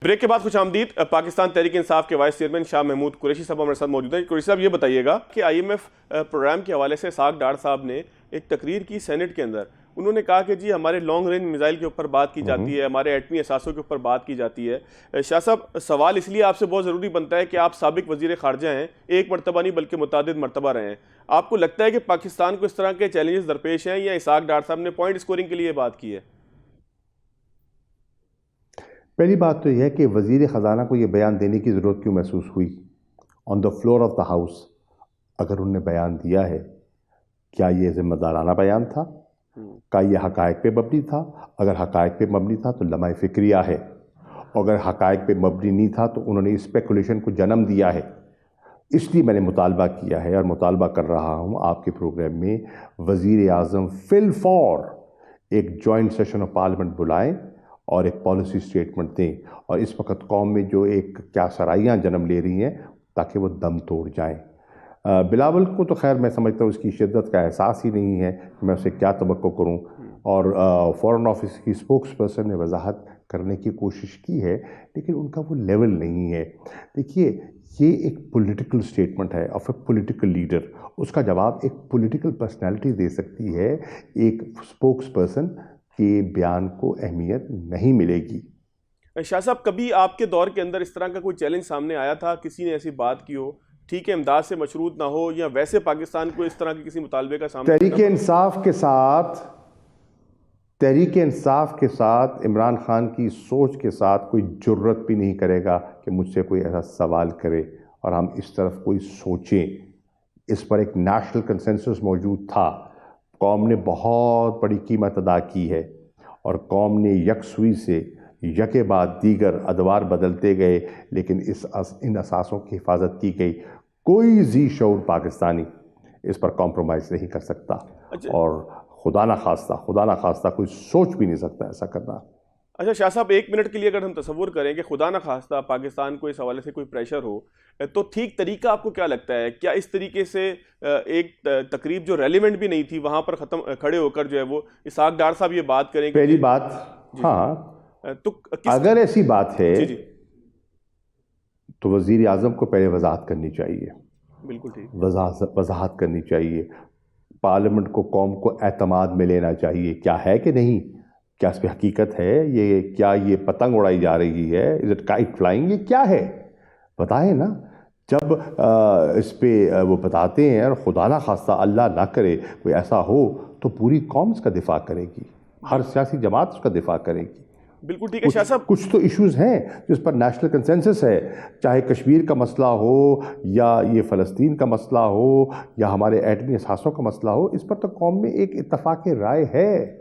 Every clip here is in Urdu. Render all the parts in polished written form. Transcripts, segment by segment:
بریک کے بعد خوش آمدید پاکستان تحریک انصاف کے وائس چیئرمین شاہ محمود قریشی صاحب ہمارے ساتھ موجود ہیں۔ قریشی صاحب یہ بتائیے گا کہ آئی ایم ایف پروگرام کے حوالے سے اسحاق ڈار صاحب نے ایک تقریر کی سینٹ کے اندر، انہوں نے کہا کہ جی ہمارے لانگ رینج میزائل کے اوپر بات کی جاتی ہے، ہمارے ایٹمی اثاثوں کے اوپر بات کی جاتی ہے۔ شاہ صاحب سوال اس لیے آپ سے بہت ضروری بنتا ہے کہ آپ سابق وزیر خارجہ ہیں، ایک مرتبہ نہیں بلکہ متعدد مرتبہ رہے ہیں، آپ کو لگتا ہے کہ پاکستان کو اس طرح کے چیلنجز درپیش ہیں یا اسحاق ڈار صاحب نے پوائنٹ اسکورنگ کے لیے بات کی ہے؟ پہلی بات تو یہ ہے کہ وزیر خزانہ کو یہ بیان دینے کی ضرورت کیوں محسوس ہوئی on the floor of the house? اگر انہوں نے بیان دیا ہے، کیا یہ ذمہ دارانہ بیان تھا؟ کیا یہ حقائق پہ مبنی تھا؟ اگر حقائق پہ مبنی تھا تو لمحہ فکریہ ہے، اگر حقائق پہ مبنی نہیں تھا تو انہوں نے اسپیکولیشن کو جنم دیا ہے۔ اس لیے میں نے مطالبہ کیا ہے اور مطالبہ کر رہا ہوں آپ کے پروگرام میں وزیر اعظم فی الفور ایک جوائنٹ سیشن آف پارلیمنٹ بلائیں اور ایک پالیسی سٹیٹمنٹ دیں، اور اس وقت قوم میں جو ایک کیا سرائیاں جنم لے رہی ہیں تاکہ وہ دم توڑ جائیں۔ بلاول کو تو خیر میں سمجھتا ہوں اس کی شدت کا احساس ہی نہیں ہے کہ میں اسے کیا توقع کروں، اور فورن آفس کی اسپوکس پرسن نے وضاحت کرنے کی کوشش کی ہے، لیکن ان کا وہ لیول نہیں ہے۔ دیکھیے، یہ ایک پولیٹیکل سٹیٹمنٹ ہے آف اے پولیٹیکل لیڈر، اس کا جواب ایک پولیٹیکل پرسنالٹی دے سکتی ہے، ایک اسپوکس پرسن کے بیان کو اہمیت نہیں ملے گی۔ شاہ صاحب کبھی آپ کے دور کے اندر اس طرح کا کوئی چیلنج سامنے آیا تھا، کسی نے ایسی بات کی ہو، ٹھیک ہے امداد سے مشروط نہ ہو، یا ویسے پاکستان کو اس طرح کے کسی مطالبے کا سامنا تحریک انصاف کے ساتھ عمران خان کی سوچ کے ساتھ کوئی جرت بھی نہیں کرے گا کہ مجھ سے کوئی ایسا سوال کرے اور ہم اس طرف کوئی سوچیں؟ اس پر ایک نیشنل کنسنسس موجود تھا، قوم نے بہت بڑی قیمت ادا کی ہے، اور قوم نے یکسوئی سے یکے بعد دیگر ادوار بدلتے گئے، لیکن ان اثاثوں کی حفاظت کی گئی۔ کوئی ذی شعور پاکستانی اس پر کمپرومائز نہیں کر سکتا، اور خدا نہ خواستہ کوئی سوچ بھی نہیں سکتا ایسا کرنا۔ اچھا شاہ صاحب، ایک منٹ کے لیے اگر ہم تصور کریں کہ خدا نہ خواستہ پاکستان کو اس حوالے سے کوئی پریشر ہو، تو ٹھیک طریقہ آپ کو کیا لگتا ہے؟ کیا اس طریقے سے ایک تقریب جو ریلیونٹ بھی نہیں تھی وہاں پر کھڑے ہو کر جو ہے وہ اسحاق ڈار صاحب یہ بات کریں؟ پہلی بات، ہاں، تو اگر ایسی بات ہے جی تو وزیر اعظم کو پہلے وضاحت کرنی چاہیے، بالکل ٹھیک، وضاحت کرنی چاہیے، پارلیمنٹ کو قوم کو اعتماد میں لینا چاہیے، کیا ہے کہ نہیں، کیا اس پہ حقیقت ہے، کیا یہ پتنگ اڑائی جا رہی ہے، از اٹ کائٹ فلائنگ، یہ کیا ہے بتائیں نا۔ جب اس پہ وہ بتاتے ہیں، اور خدا نہ خواستہ اللہ نہ کرے کوئی ایسا ہو، تو پوری قوم اس کا دفاع کرے گی، ہر سیاسی جماعت اس کا دفاع کرے گی۔ بالکل ٹھیک ہے شاہ صاحب، کچھ تو ایشوز ہیں جس پر نیشنل کنسنسس ہے، چاہے کشمیر کا مسئلہ ہو، یا یہ فلسطین کا مسئلہ ہو، یا ہمارے ایٹمی اثاثوں کا مسئلہ ہو، اس پر تو قوم میں ایک اتفاق رائے ہے۔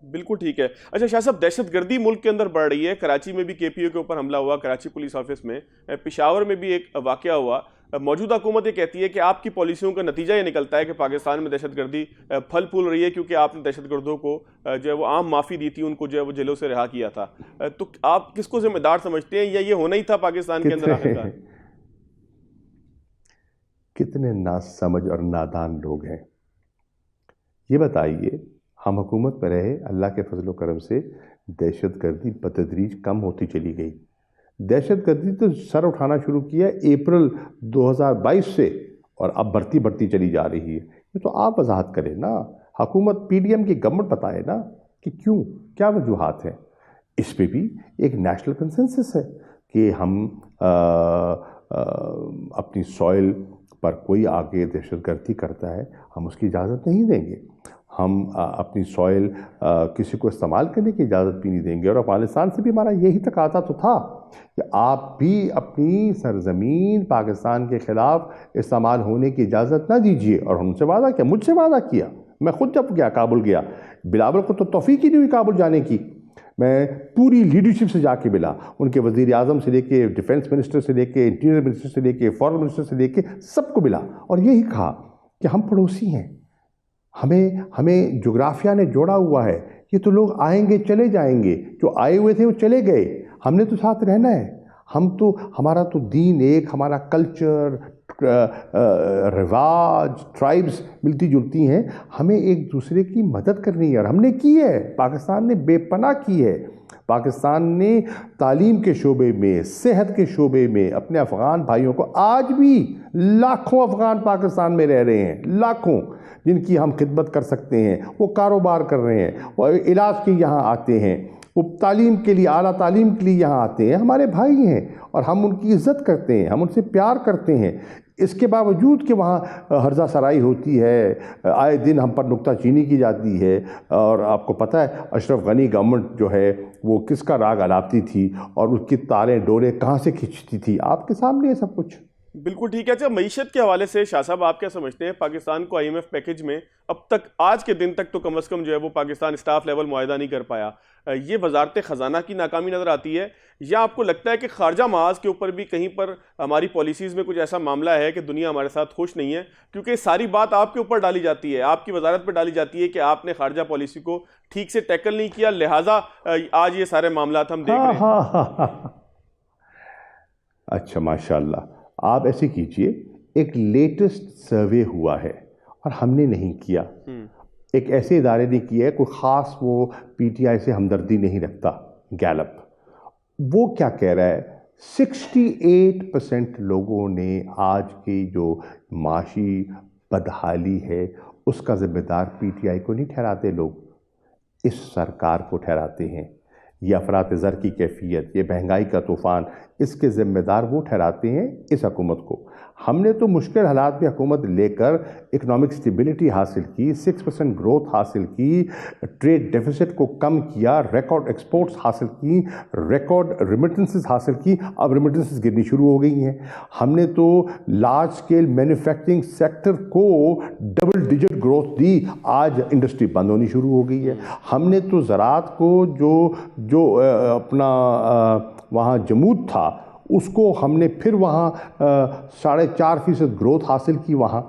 بالکل ٹھیک ہے۔ اچھا شاہ صاحب، دہشت گردی ملک کے اندر بڑھ رہی ہے، کراچی میں بھی کے پی او کے اوپر حملہ ہوا، کراچی پولیس آفس میں، پشاور میں بھی ایک واقعہ ہوا۔ موجودہ حکومت یہ کہتی ہے کہ آپ کی پالیسیوں کا نتیجہ یہ نکلتا ہے کہ پاکستان میں دہشت گردی پھل پھول رہی ہے، کیونکہ آپ نے دہشت گردوں کو جو ہے وہ عام معافی دی تھی، ان کو جو ہے وہ جیلوں سے رہا کیا تھا۔ تو آپ کس کو ذمہ دار سمجھتے ہیں، یا یہ ہونا ہی تھا پاکستان کے اندر آخرکار؟ کتنے ناسمجھ اور نادان لوگ ہیں، یہ بتائیے۔ ہم حکومت میں رہے، اللہ کے فضل و کرم سے دہشت گردی بتدریج کم ہوتی چلی گئی۔ دہشت گردی تو سر اٹھانا شروع کیا اپریل 2022 سے، اور اب بڑھتی چلی جا رہی ہے۔ یہ تو آپ وضاحت کریں نا، حکومت پی ڈی ایم کی گورنمنٹ بتائے نا کہ کیوں، کیا وجوہات ہیں۔ اس پہ بھی ایک نیشنل کنسنسس ہے کہ ہم اپنی سوئل پر کوئی آگے دہشت گردی کرتا ہے، ہم اس کی اجازت نہیں دیں گے، ہم اپنی سوئل کسی کو استعمال کرنے کی اجازت بھی نہیں دیں گے۔ اور افغانستان سے بھی ہمارا یہی تقاضا تو تھا کہ آپ بھی اپنی سرزمین پاکستان کے خلاف استعمال ہونے کی اجازت نہ دیجیے، اور ہم سے وعدہ کیا، مجھ سے وعدہ کیا۔ میں خود جب گیا کابل گیا، بلاول کو تو توفیق ہی نہیں ہوئی کابل جانے کی، میں پوری لیڈرشپ سے جا کے ملا، ان کے وزیر اعظم سے لے کے ڈیفنس منسٹر سے لے کے انٹیریئر منسٹر سے لے کے فارن منسٹر سے لے کے سب کو ملا، اور یہی کہا کہ ہم پڑوسی ہیں، ہمیں جغرافیہ نے جوڑا ہوا ہے، یہ تو لوگ آئیں گے چلے جائیں گے، جو آئے ہوئے تھے وہ چلے گئے، ہم نے تو ساتھ رہنا ہے، ہمارا تو دین ایک، ہمارا کلچر، رواج، ٹرائبز ملتی جلتی ہیں، ہمیں ایک دوسرے کی مدد کرنی ہے، اور ہم نے کی ہے، پاکستان نے بے پناہ کی ہے۔ پاکستان نے تعلیم کے شعبے میں، صحت کے شعبے میں اپنے افغان بھائیوں کو، آج بھی لاکھوں افغان پاکستان میں رہ رہے ہیں، لاکھوں، جن کی ہم خدمت کر سکتے ہیں، وہ کاروبار کر رہے ہیں، وہ علاج کے یہاں آتے ہیں، وہ تعلیم کے لیے، اعلیٰ تعلیم کے لیے یہاں آتے ہیں، ہمارے بھائی ہیں اور ہم ان کی عزت کرتے ہیں، ہم ان سے پیار کرتے ہیں۔ اس کے باوجود کہ وہاں ہرزہ سرائی ہوتی ہے، آئے دن ہم پر نکتہ چینی کی جاتی ہے، اور آپ کو پتہ ہے اشرف غنی گورنمنٹ جو ہے وہ کس کا راگ الاپتی تھی اور اس کی تاریں ڈوریں کہاں سے کھینچتی تھی، آپ کے سامنے ہے سب کچھ۔ بالکل ٹھیک ہے۔ اچھا، معیشت کے حوالے سے شاہ صاحب آپ کیا سمجھتے ہیں؟ پاکستان کو IMF پیکج میں اب تک، آج کے دن تک تو کم از کم جو ہے وہ پاکستان اسٹاف لیول معاہدہ نہیں کر پایا، یہ وزارت خزانہ کی ناکامی نظر آتی ہے، یا آپ کو لگتا ہے کہ خارجہ محاذ کے اوپر بھی کہیں پر ہماری پالیسیز میں کچھ ایسا معاملہ ہے کہ دنیا ہمارے ساتھ خوش نہیں ہے؟ کیونکہ ساری بات آپ کے اوپر ڈالی جاتی ہے، آپ کی وزارت پہ ڈالی جاتی ہے کہ آپ نے خارجہ پالیسی کو ٹھیک سے ٹیکل نہیں کیا، لہٰذا آج یہ سارے معاملات ہم دیکھ رہے ہیں۔ اچھا، ماشاءاللہ، آپ ایسے کیجئے، ایک لیٹسٹ سروے ہوا ہے اور ہم نے نہیں کیا، ایک ایسے ادارے نے کیا ہے، کوئی خاص وہ پی ٹی آئی سے ہمدردی نہیں رکھتا، گیلپ، وہ کیا کہہ رہا ہے؟ 68% لوگوں نے آج کی جو معاشی بدحالی ہے اس کا ذمہ دار پی ٹی آئی کو نہیں ٹھہراتے، لوگ اس سرکار کو ٹھہراتے ہیں۔ یہ افراط زر کی کیفیت، یہ مہنگائی کا طوفان، اس کے ذمہ دار وہ ٹھہراتے ہیں اس حکومت کو۔ ہم نے تو مشکل حالات میں حکومت لے کر اکنامک سٹیبلٹی حاصل کی، 6% گروتھ حاصل کی، ٹریڈ ڈیفیسٹ کو کم کیا، ریکارڈ ایکسپورٹس حاصل کی، ریکارڈ ریمیٹنسز حاصل کی، اب ریمیٹنسز گرنی شروع ہو گئی ہیں۔ ہم نے تو لارج اسکیل مینوفیکچرنگ سیکٹر کو ڈبل ڈیجٹ گروتھ دی، آج انڈسٹری بند ہونی شروع ہو گئی ہے۔ ہم نے تو زراعت کو جو اپنا وہاں جمود تھا اس کو ہم نے پھر وہاں 4.5% گروتھ حاصل کی وہاں۔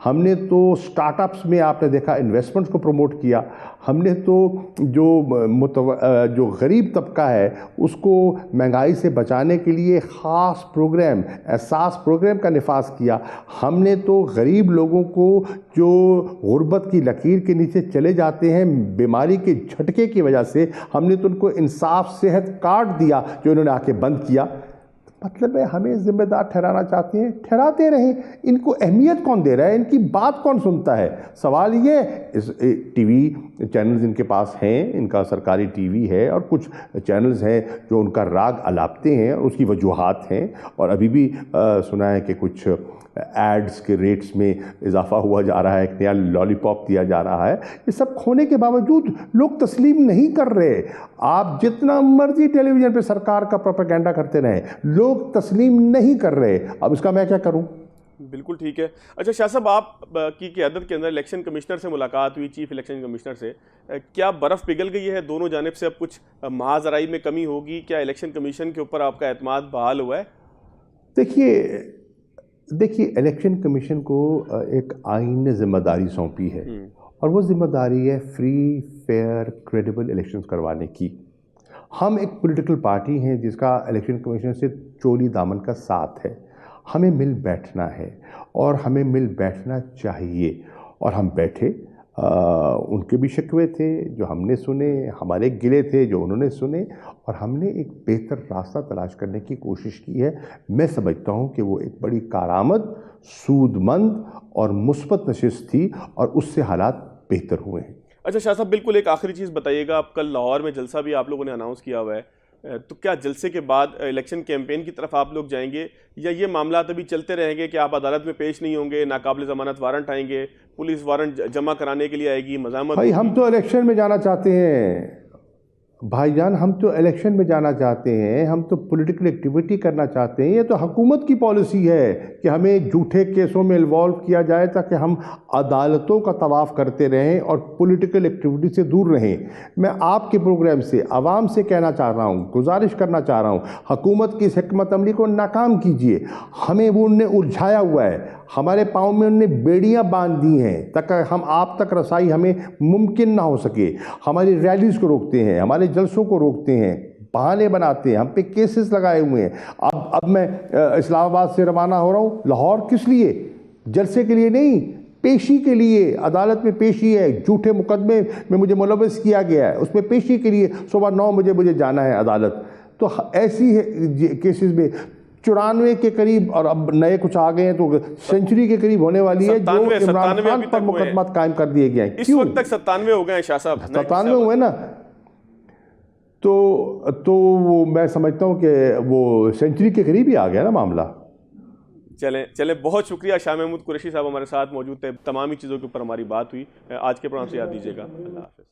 ہم نے تو سٹارٹ اپس میں آپ نے دیکھا انویسٹمنٹس کو پروموٹ کیا۔ ہم نے تو جو غریب طبقہ ہے اس کو مہنگائی سے بچانے کے لیے خاص پروگرام، احساس پروگرام کا نفاذ کیا۔ ہم نے تو غریب لوگوں کو جو غربت کی لکیر کے نیچے چلے جاتے ہیں بیماری کے جھٹکے کی وجہ سے، ہم نے تو ان کو انصاف صحت کارڈ دیا جو انہوں نے آ کے بند کیا۔ مطلب ہے ہمیں ذمہ دار ٹھہرانا چاہتے ہیں، ٹھہراتے رہیں، ان کو اہمیت کون دے رہا ہے، ان کی بات کون سنتا ہے؟ سوال یہ، ٹی وی چینلز ان کے پاس ہیں، ان کا سرکاری ٹی وی ہے اور کچھ چینلز ہیں جو ان کا راگ الاپتے ہیں اور اس کی وجوہات ہیں، اور ابھی بھی سنا ہے کہ کچھ ایڈز کے ریٹس میں اضافہ ہوا جا رہا ہے، ایک نیا لالی پاپ دیا جا رہا ہے۔ یہ سب ہونے کے باوجود لوگ تسلیم نہیں کر رہے۔ آپ جتنا مرضی ٹیلی ویژن پہ سرکار کا پروپیگنڈا کرتے رہیں، لوگ تسلیم نہیں کر رہے۔ اب اس کا میں کیا کروں؟ بالکل ٹھیک ہے۔ اچھا شاہ صاحب، آپ کی قیادت کے اندر الیکشن کمشنر سے ملاقات ہوئی، چیف الیکشن کمشنر سے، کیا برف پگھل گئی ہے دونوں جانب سے؟ اب کچھ محاذ آرائی میں کمی ہوگی؟ کیا الیکشن کمیشن کے اوپر آپ کا اعتماد بحال ہوا ہے؟ دیکھیے الیکشن کمیشن کو ایک آئین نے ذمہ داری سونپی ہے، اور وہ ذمہ داری ہے فری، فیئر، کریڈیبل الیکشنز کروانے کی۔ ہم ایک پولیٹیکل پارٹی ہیں جس کا الیکشن کمیشن سے چولی دامن کا ساتھ ہے۔ ہمیں مل بیٹھنا ہے اور ہمیں مل بیٹھنا چاہیے، اور ہم بیٹھے۔ ان کے بھی شکوے تھے جو ہم نے سنے، ہمارے گلے تھے جو انہوں نے سنے، اور ہم نے ایک بہتر راستہ تلاش کرنے کی کوشش کی ہے۔ میں سمجھتا ہوں کہ وہ ایک بڑی کارآمد، سود مند اور مثبت نشست تھی، اور اس سے حالات بہتر ہوئے ہیں۔ اچھا شاہ صاحب، بالکل ایک آخری چیز بتائیے گا، اب کل لاہور میں جلسہ بھی آپ لوگوں نے اناؤنس کیا ہوا ہے، تو کیا جلسے کے بعد الیکشن کیمپین کی طرف آپ لوگ جائیں گے، یا یہ معاملات ابھی چلتے رہیں گے کہ آپ عدالت میں پیش نہیں ہوں گے، ناقابل ضمانت وارنٹ آئیں گے، پولیس وارنٹ جمع کرانے کے لیے آئے گی، مزاحمت؟ بھائی ہم تو الیکشن میں جانا چاہتے ہیں بھائی جان، ہم تو الیکشن میں جانا چاہتے ہیں، ہم تو پولیٹیکل ایکٹیویٹی کرنا چاہتے ہیں۔ یہ تو حکومت کی پالیسی ہے کہ ہمیں جھوٹے کیسوں میں انوالو کیا جائے تاکہ ہم عدالتوں کا طواف کرتے رہیں اور پولیٹیکل ایکٹیویٹی سے دور رہیں۔ میں آپ کے پروگرام سے عوام سے کہنا چاہ رہا ہوں، گزارش کرنا چاہ رہا ہوں، حکومت کی اس حکمت عملی کو ناکام کیجیے۔ ہمیں وہ انہوں نے الجھایا ہوا ہے، ہمارے پاؤں میں انہوں نے بیڑیاں باندھ دی ہیں تاکہ ہم آپ تک رسائی ہمیں ممکن نہ ہو سکے۔ ہماری ریلیز کو روکتے ہیں، ہمارے جلسوں کو روکتے ہیں، بہانے بناتے ہیں، ہم پہ کیسز لگائے ہوئے ہیں۔ اب میں اسلام آباد سے روانہ ہو رہا ہوں لاہور، کس لیے؟ جلسے کے لیے نہیں، پیشی کے لیے عدالت میں پیشی ہے، جھوٹے مقدمے میں مجھے ملوث کیا گیا ہے، اس میں پیشی کے لیے صبح 9 بجے مجھے جانا ہے عدالت. تو ایسی کیسز میں 94 کے قریب، اور اب نئے کچھ آ گئے ہیں تو سینچری کے قریب ہونے والی ہے، جو عمران خان پر مقدمات قائم کر دیے گئے ہیں. اس وقت تک 97 ہو گئے ہیں شاہ صاحب. 97 ہوئے نا. تو وہ میں سمجھتا ہوں کہ وہ سینچری کے قریب ہی آ گیا نا معاملہ. چلیں بہت شکریہ شاہ محمود قریشی صاحب ہمارے ساتھ موجود تھے. تمام ہی چیزوں کے اوپر ہماری بات ہوئی. آج کے پروگرام سے یاد دیجیے گا. اللہ حافظ.